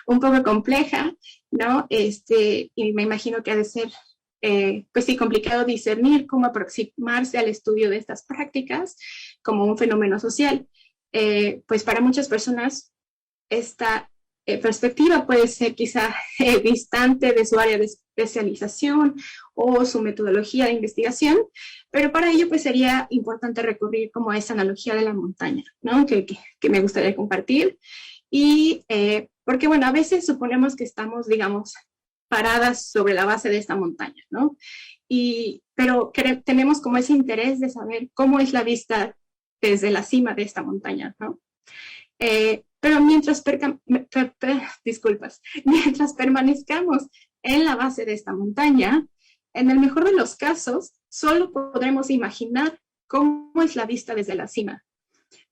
Speaker 2: un poco compleja, ¿no? Y me imagino que ha de ser pues sí, complicado discernir cómo aproximarse al estudio de estas prácticas como un fenómeno social. Pues para muchas personas esta perspectiva puede ser quizá distante de su área de especialización o su metodología de investigación, pero para ello pues sería importante recurrir como a esa analogía de la montaña, ¿no?, que me gustaría compartir. Y porque bueno, a veces suponemos que estamos, digamos, paradas sobre la base de esta montaña, ¿no? Pero tenemos como ese interés de saber cómo es la vista desde la cima de esta montaña, ¿no? Pero mientras permanezcamos en la base de esta montaña, en el mejor de los casos, solo podremos imaginar cómo es la vista desde la cima.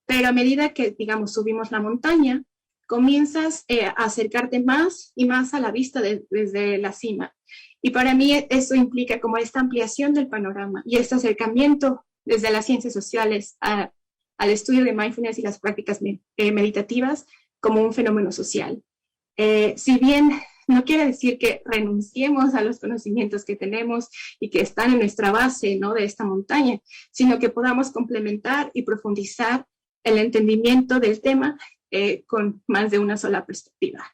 Speaker 2: Pero a medida que, digamos, subimos la montaña, comienzas a acercarte más y más a la vista desde la cima. Y para mí eso implica como esta ampliación del panorama y este acercamiento desde las ciencias sociales al estudio de mindfulness y las prácticas meditativas como un fenómeno social. Si bien no quiere decir que renunciemos a los conocimientos que tenemos y que están en nuestra base, ¿no?, de esta montaña, sino que podamos complementar y profundizar el entendimiento del tema con más de una sola perspectiva.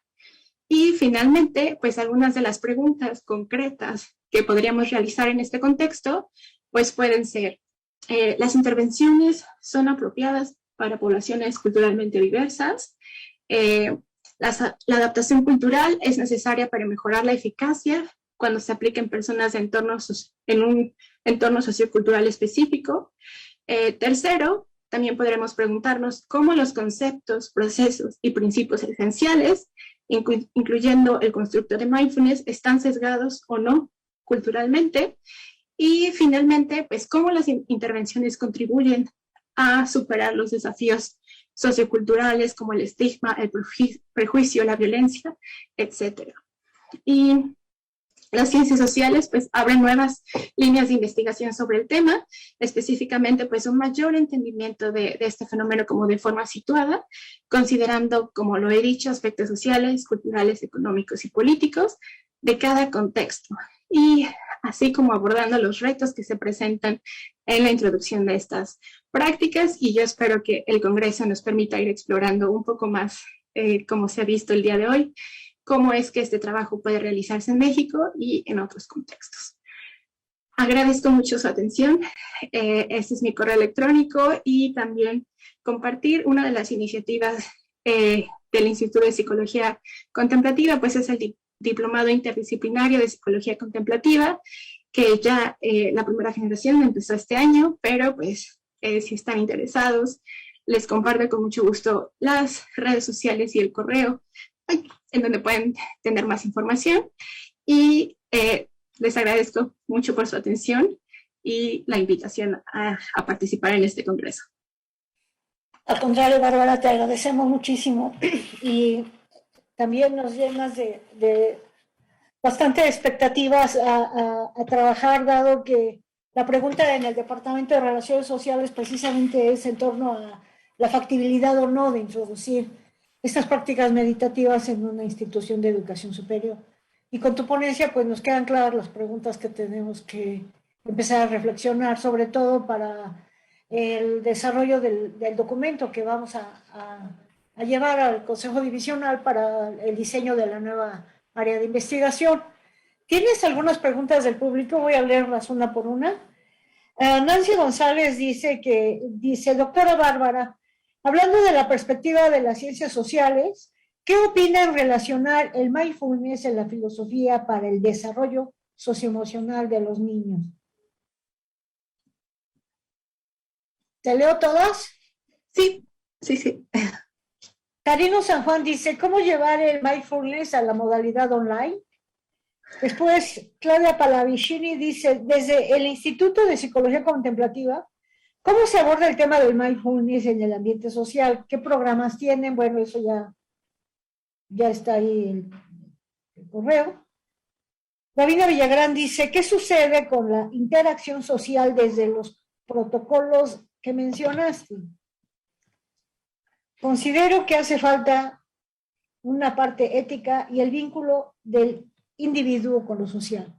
Speaker 2: Y finalmente, pues algunas de las preguntas concretas que podríamos realizar en este contexto, pues pueden ser, ¿las intervenciones son apropiadas para poblaciones culturalmente diversas? La adaptación cultural es necesaria para mejorar la eficacia cuando se aplica en personas de en un entorno sociocultural específico. Tercero, también podremos preguntarnos cómo los conceptos, procesos y principios esenciales, incluyendo el constructo de mindfulness, están sesgados o no culturalmente. Y finalmente, pues cómo las intervenciones contribuyen a superar los desafíos socioculturales como el estigma, el prejuicio, la violencia, etc. Y las ciencias sociales pues abren nuevas líneas de investigación sobre el tema, específicamente pues un mayor entendimiento de este fenómeno como de forma situada, considerando, como lo he dicho, aspectos sociales, culturales, económicos y políticos de cada contexto, y así como abordando los retos que se presentan en la introducción de estas prácticas, y yo espero que el Congreso nos permita ir explorando un poco más, como se ha visto el día de hoy, cómo es que este trabajo puede realizarse en México y en otros contextos. Agradezco mucho su atención. Este es mi correo electrónico, y también compartir una de las iniciativas del Instituto de Psicología Contemplativa, pues es el Diplomado Interdisciplinario de Psicología Contemplativa, que ya la primera generación empezó este año, pero pues si están interesados, les comparto con mucho gusto las redes sociales y el correo en donde pueden tener más información, y les agradezco mucho por su atención y la invitación a participar en este congreso.
Speaker 1: Al contrario, Bárbara, te agradecemos muchísimo y también nos llenas de bastante expectativas a trabajar, dado que la pregunta en el Departamento de Relaciones Sociales precisamente es en torno a la factibilidad o no de introducir estas prácticas meditativas en una institución de educación superior. Y con tu ponencia, pues nos quedan claras las preguntas que tenemos que empezar a reflexionar, sobre todo para el desarrollo del documento que vamos a llevar al Consejo Divisional para el diseño de la nueva área de investigación. ¿Tienes algunas preguntas del público? Voy a leerlas una por una. Nancy González dice, doctora Bárbara, hablando de la perspectiva de las ciencias sociales, ¿qué opina en relacionar el mindfulness en la filosofía para el desarrollo socioemocional de los niños? ¿Te leo todas?
Speaker 2: Sí.
Speaker 1: Carino San Juan dice, ¿cómo llevar el mindfulness a la modalidad online? Después, Claudia Palavicini dice, desde el Instituto de Psicología Contemplativa, ¿cómo se aborda el tema del mindfulness en el ambiente social? ¿Qué programas tienen? Bueno, eso ya está ahí el correo. Davina Villagrán dice, ¿qué sucede con la interacción social desde los protocolos que mencionaste? Considero que hace falta una parte ética y el vínculo del individuo con lo social.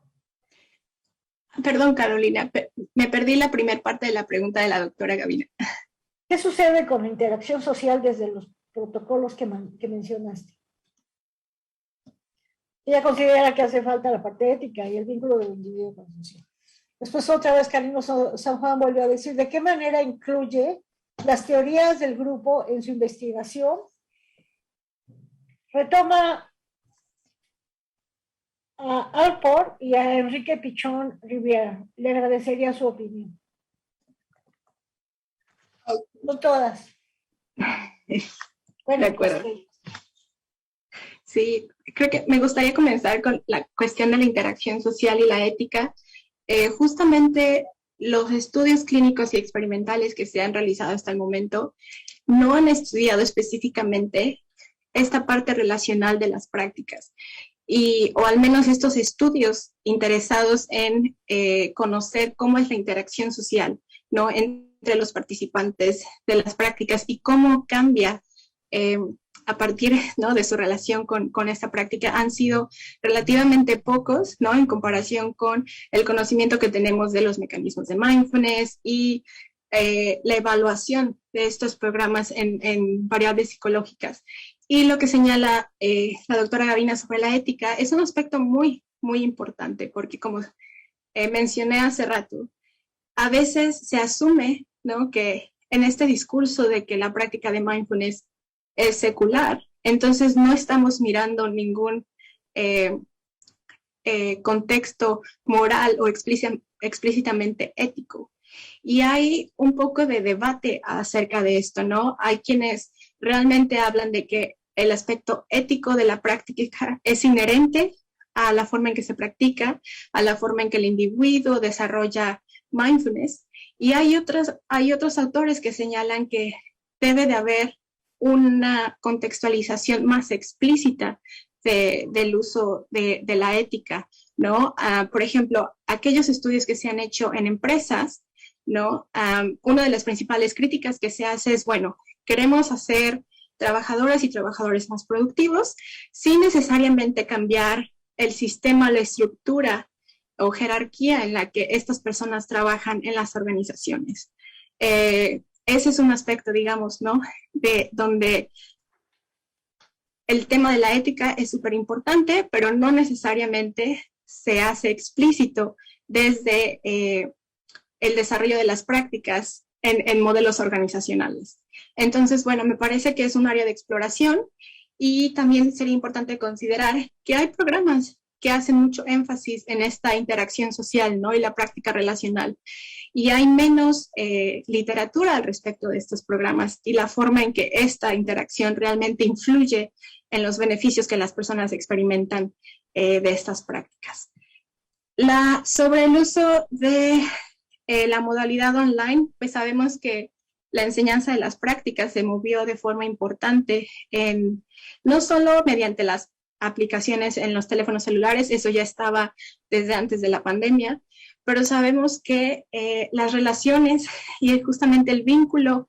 Speaker 2: Perdón, Carolina, me perdí la primera parte de la pregunta de la doctora Gavina.
Speaker 1: ¿Qué sucede con la interacción social desde los protocolos que mencionaste? Ella considera que hace falta la parte ética y el vínculo del individuo con lo social. Después otra vez Carino San Juan volvió a decir de qué manera incluye las teorías del grupo en su investigación. Retoma a Alport y a Enrique Pichón Riviera. Le agradecería su opinión. No todas. Bueno,
Speaker 2: de acuerdo.
Speaker 1: Pues,
Speaker 2: sí, creo que me gustaría comenzar con la cuestión de la interacción social y la ética. Justamente los estudios clínicos y experimentales que se han realizado hasta el momento no han estudiado específicamente esta parte relacional de las prácticas, o al menos estos estudios interesados en conocer cómo es la interacción social, ¿no?, entre los participantes de las prácticas y cómo cambia a partir, ¿no?, de su relación con esta práctica han sido relativamente pocos, ¿no?, en comparación con el conocimiento que tenemos de los mecanismos de mindfulness y la evaluación de estos programas en variables psicológicas. Y lo que señala la doctora Gavina sobre la ética es un aspecto muy, muy importante, porque como mencioné hace rato, a veces se asume, ¿no?, que en este discurso de que la práctica de mindfulness es secular, entonces no estamos mirando ningún contexto moral o explícitamente ético. Y hay un poco de debate acerca de esto, ¿no? Hay quienes realmente hablan de que el aspecto ético de la práctica es inherente a la forma en que se practica, a la forma en que el individuo desarrolla mindfulness. Y hay otros autores que señalan que debe de haber una contextualización más explícita del uso de la ética, ¿no? Por ejemplo, aquellos estudios que se han hecho en empresas, ¿no? Una de las principales críticas que se hace es, bueno, queremos hacer trabajadoras y trabajadores más productivos sin necesariamente cambiar el sistema, la estructura o jerarquía en la que estas personas trabajan en las organizaciones. Ese es un aspecto, digamos, ¿no?, de donde el tema de la ética es súper importante, pero no necesariamente se hace explícito desde el desarrollo de las prácticas en modelos organizacionales. Entonces, bueno, me parece que es un área de exploración y también sería importante considerar que hay programas que hacen mucho énfasis en esta interacción social, ¿no?, y la práctica relacional. Y hay menos literatura al respecto de estos programas y la forma en que esta interacción realmente influye en los beneficios que las personas experimentan de estas prácticas. Sobre el uso de la modalidad online, pues sabemos que la enseñanza de las prácticas se movió de forma importante no solo mediante las aplicaciones en los teléfonos celulares, eso ya estaba desde antes de la pandemia, pero sabemos que las relaciones y justamente el vínculo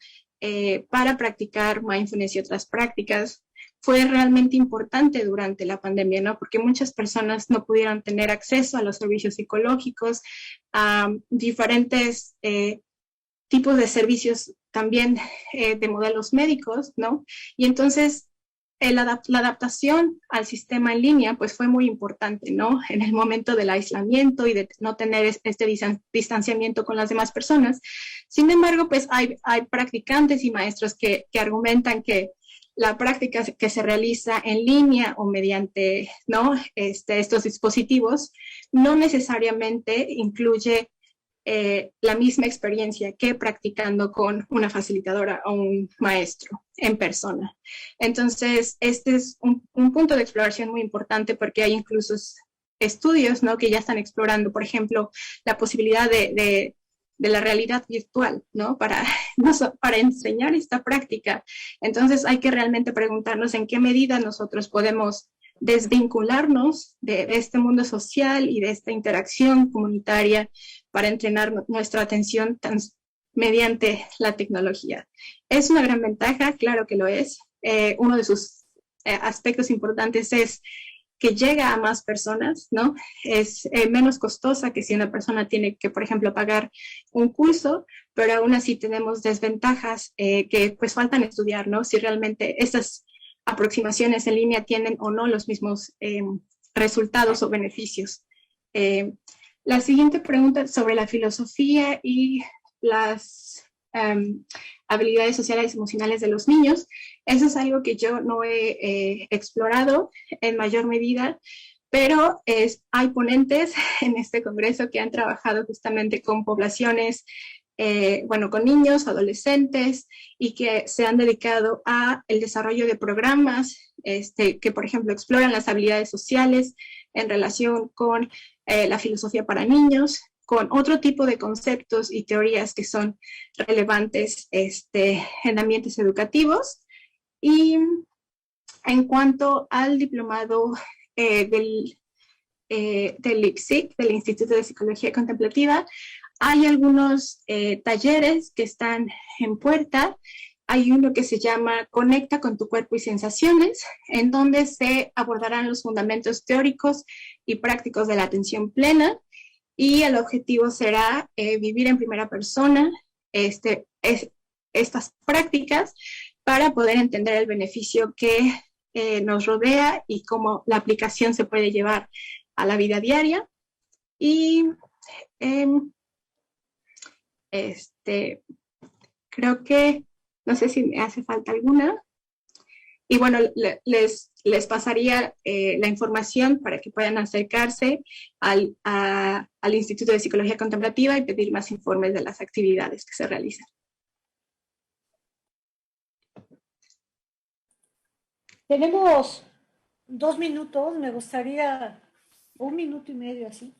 Speaker 2: para practicar mindfulness y otras prácticas fue realmente importante durante la pandemia, ¿no? Porque muchas personas no pudieron tener acceso a los servicios psicológicos, a diferentes tipos de servicios también de modelos médicos, ¿no? Y entonces la adaptación al sistema en línea pues fue muy importante, ¿no? En el momento del aislamiento y de no tener este distanciamiento con las demás personas. Sin embargo, pues hay practicantes y maestros que argumentan que la práctica que se realiza en línea o mediante, ¿no?, estos dispositivos no necesariamente incluye la misma experiencia que practicando con una facilitadora o un maestro en persona. Entonces, este es un punto de exploración muy importante porque hay incluso estudios, ¿no?, que ya están explorando, por ejemplo, la posibilidad de la realidad virtual, ¿no?, para enseñar esta práctica. Entonces, hay que realmente preguntarnos en qué medida nosotros podemos desvincularnos de este mundo social y de esta interacción comunitaria para entrenar nuestra atención mediante la tecnología. ¿Es una gran ventaja? Claro que lo es. Uno de sus aspectos importantes es que llega a más personas, ¿no? Es menos costosa que si una persona tiene que, por ejemplo, pagar un curso, pero aún así tenemos desventajas que pues faltan estudiar, ¿no? Si realmente estas aproximaciones en línea tienen o no los mismos resultados o beneficios. La siguiente pregunta sobre la filosofía y las habilidades sociales y emocionales de los niños. Eso es algo que yo no he explorado en mayor medida, pero hay ponentes en este congreso que han trabajado justamente con poblaciones, con niños, adolescentes, y que se han dedicado a el desarrollo de programas que, por ejemplo, exploran las habilidades sociales en relación con la filosofía para niños, con otro tipo de conceptos y teorías que son relevantes en ambientes educativos. Y en cuanto al diplomado del IPSIC, del Instituto de Psicología Contemplativa, hay algunos talleres que están en puerta. hay uno que se llama Conecta con tu cuerpo y sensaciones, en donde se abordarán los fundamentos teóricos y prácticos de la atención plena, y el objetivo será vivir en primera persona estas prácticas para poder entender el beneficio que nos rodea y cómo la aplicación se puede llevar a la vida diaria. Y creo que, no sé si me hace falta alguna. Y bueno, les pasaría la información para que puedan acercarse al Instituto de Psicología Contemplativa y pedir más informes de las actividades que se realizan.
Speaker 1: Tenemos 2 minutos, me gustaría 1 minuto y medio así.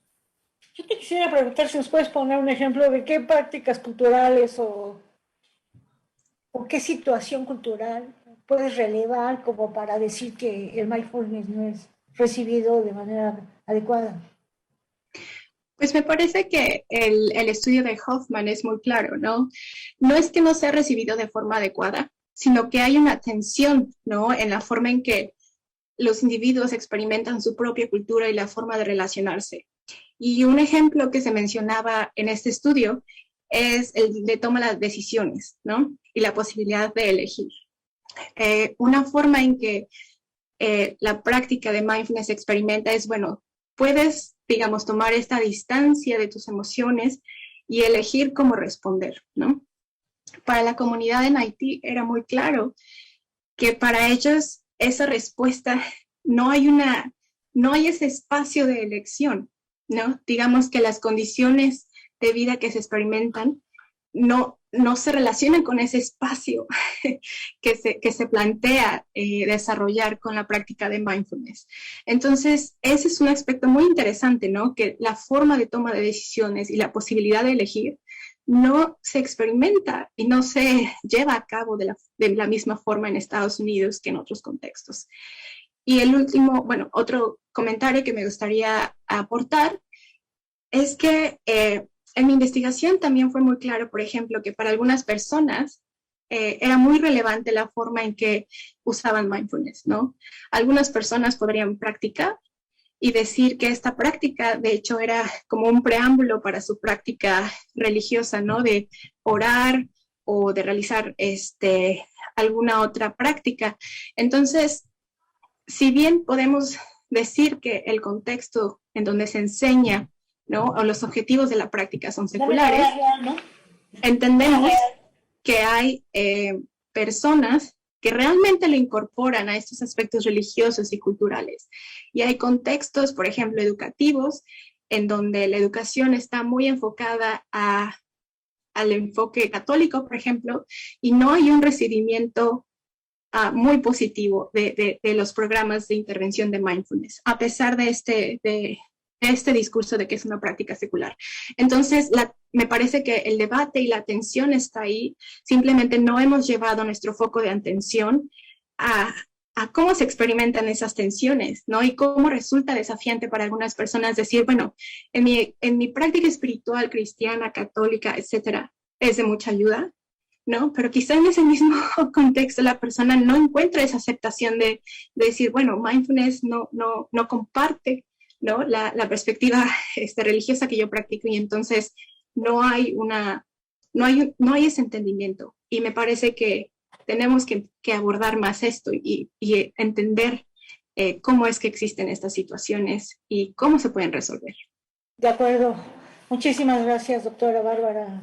Speaker 1: Yo te quisiera preguntar si nos puedes poner un ejemplo de qué prácticas culturales o qué situación cultural puedes relevar como para decir que el mindfulness no es recibido de manera adecuada.
Speaker 2: Pues me parece que el estudio de Hoffman es muy claro, ¿no? No es que no sea recibido de forma adecuada, sino que hay una tensión, ¿no? En la forma en que los individuos experimentan su propia cultura y la forma de relacionarse. Y un ejemplo que se mencionaba en este estudio es el de toma de decisiones, ¿no? Y la posibilidad de elegir. Una forma en que la práctica de mindfulness se experimenta es, bueno, puedes, digamos, tomar esta distancia de tus emociones y elegir cómo responder, ¿no? Para la comunidad en Haití era muy claro que para ellos esa respuesta no hay ese espacio de elección, ¿no? Digamos que las condiciones de vida que se experimentan no se relacionan con ese espacio que se plantea desarrollar con la práctica de mindfulness. Entonces, ese es un aspecto muy interesante, ¿no? Que la forma de toma de decisiones y la posibilidad de elegir no se experimenta y no se lleva a cabo de la misma forma en Estados Unidos que en otros contextos. Y el último, bueno, otro comentario que me gustaría aportar es que en mi investigación también fue muy claro, por ejemplo, que para algunas personas era muy relevante la forma en que usaban mindfulness, ¿no? Algunas personas podrían practicar y decir que esta práctica, de hecho, era como un preámbulo para su práctica religiosa, ¿no? De orar o de realizar alguna otra práctica. Entonces, si bien podemos decir que el contexto en donde se enseña, ¿no? O los objetivos de la práctica son seculares, entendemos que hay personas que realmente lo incorporan a estos aspectos religiosos y culturales. Y hay contextos, por ejemplo, educativos, en donde la educación está muy enfocada al enfoque católico, por ejemplo, y no hay un recibimiento muy positivo de los programas de intervención de mindfulness, a pesar de este discurso de que es una práctica secular. Entonces, me parece que el debate y la atención está ahí, simplemente no hemos llevado nuestro foco de atención a cómo se experimentan esas tensiones, ¿no? Y cómo resulta desafiante para algunas personas decir, bueno, en mi práctica espiritual, cristiana, católica, etcétera, es de mucha ayuda, ¿no? Pero quizá en ese mismo contexto la persona no encuentra esa aceptación de decir, bueno, mindfulness no comparte, ¿no? La perspectiva religiosa que yo practico, y entonces no hay ese entendimiento. Y me parece que tenemos que abordar más esto y entender cómo es que existen estas situaciones y cómo se pueden resolver.
Speaker 1: De acuerdo. Muchísimas gracias, doctora Bárbara